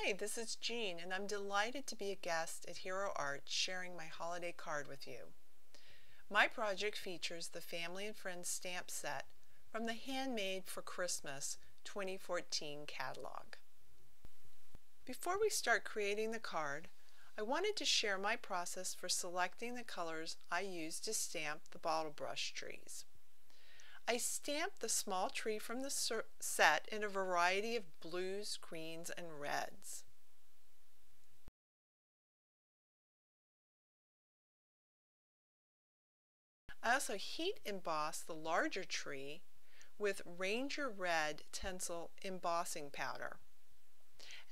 Hi, this is Jean, and I'm delighted to be a guest at Hero Art sharing my holiday card with you. My project features the Family and Friends stamp set from the Handmade for Christmas 2014 catalog. Before we start creating the card, I wanted to share my process for selecting the colors I use to stamp the bottle brush trees. I stamped the small tree from the set in a variety of blues, greens, and reds. I also heat embossed the larger tree with Ranger Red Tencel embossing powder.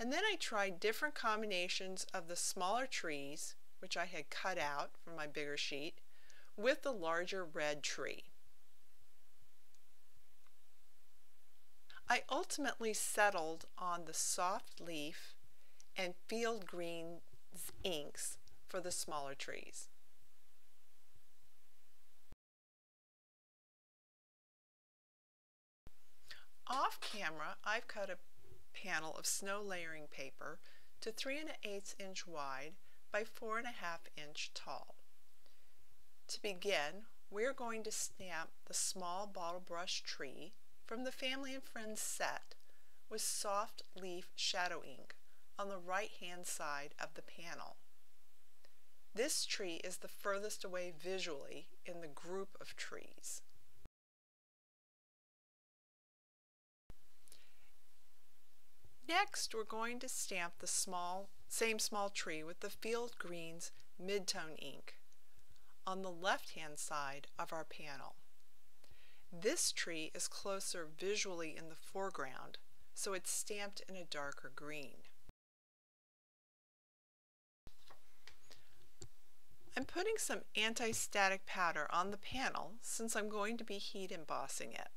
And then I tried different combinations of the smaller trees, which I had cut out from my bigger sheet, with the larger red tree. I ultimately settled on the soft leaf and field greens inks for the smaller trees. Off camera, I've cut a panel of snow layering paper to 3 1/8 inch wide by 4 1/2 inch tall. To begin, we're going to stamp the small bottle brush tree from the Family and Friends set with soft leaf shadow ink on the right hand side of the panel. This tree is the furthest away visually in the group of trees. Next, we're going to stamp the same small tree with the Field Greens Midtone ink on the left-hand side of our panel. This tree is closer visually in the foreground, so it's stamped in a darker green. I'm putting some anti-static powder on the panel since I'm going to be heat embossing it.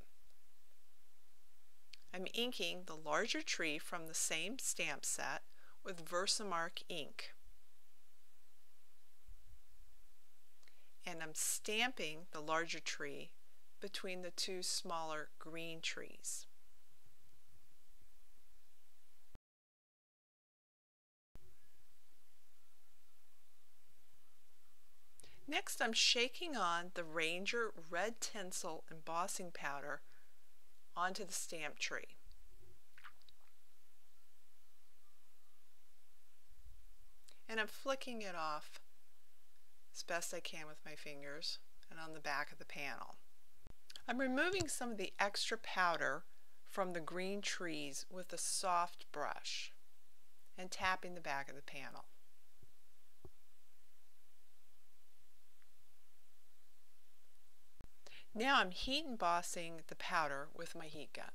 I'm inking the larger tree from the same stamp set with Versamark ink. And I'm stamping the larger tree between the two smaller green trees. Next, I'm shaking on the Ranger Red Tencel embossing powder onto the stamp tree. And I'm flicking it off as best I can with my fingers and on the back of the panel. I'm removing some of the extra powder from the green trees with a soft brush and tapping the back of the panel. Now I'm heat embossing the powder with my heat gun.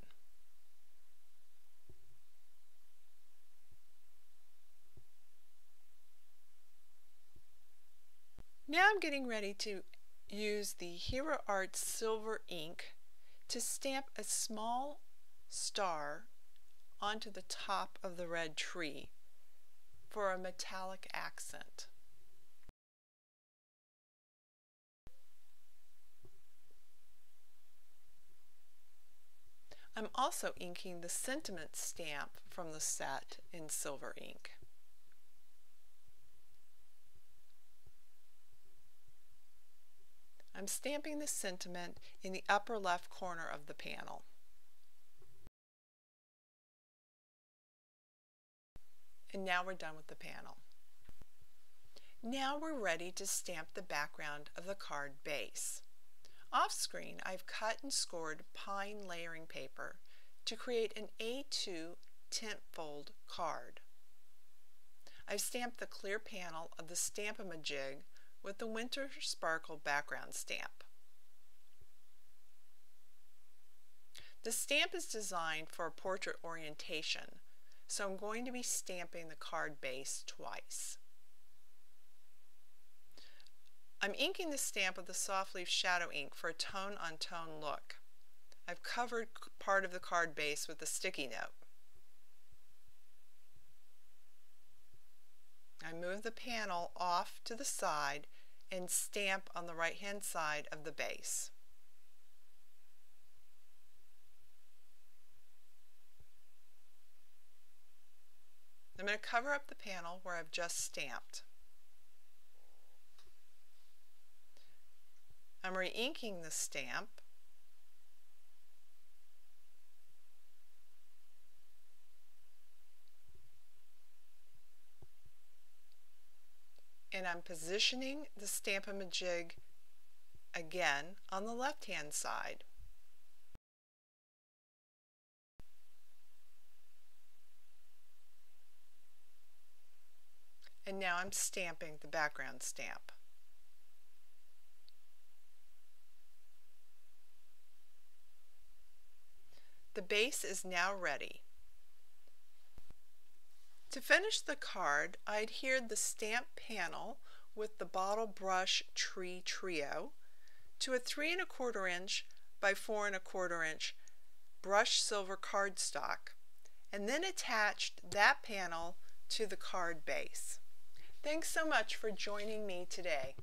Now I'm getting ready to use the Hero Art silver ink to stamp a small star onto the top of the red tree for a metallic accent. I'm also inking the sentiment stamp from the set in silver ink. I'm stamping the sentiment in the upper left corner of the panel. And now we're done with the panel. Now we're ready to stamp the background of the card base. Off screen, I've cut and scored pine layering paper to create an A2 tint fold card. I've stamped the clear panel of the Stamp-A-Majig with the Winter Sparkle background stamp. The stamp is designed for a portrait orientation, so I'm going to be stamping the card base twice. I'm inking the stamp with the soft leaf shadow ink for a tone-on-tone look. I've covered part of the card base with a sticky note. I move the panel off to the side and stamp on the right-hand side of the base. I'm going to cover up the panel where I've just stamped. I'm re-inking the stamp. And I'm positioning the Stamp-A-Majig again on the left-hand side. And now I'm stamping the background stamp. The base is now ready. To finish the card, I adhered the stamp panel with the Bottle Brush Tree Trio to a 3 1/4 inch by 4 1/4 inch brushed silver cardstock, and then attached that panel to the card base. Thanks so much for joining me today.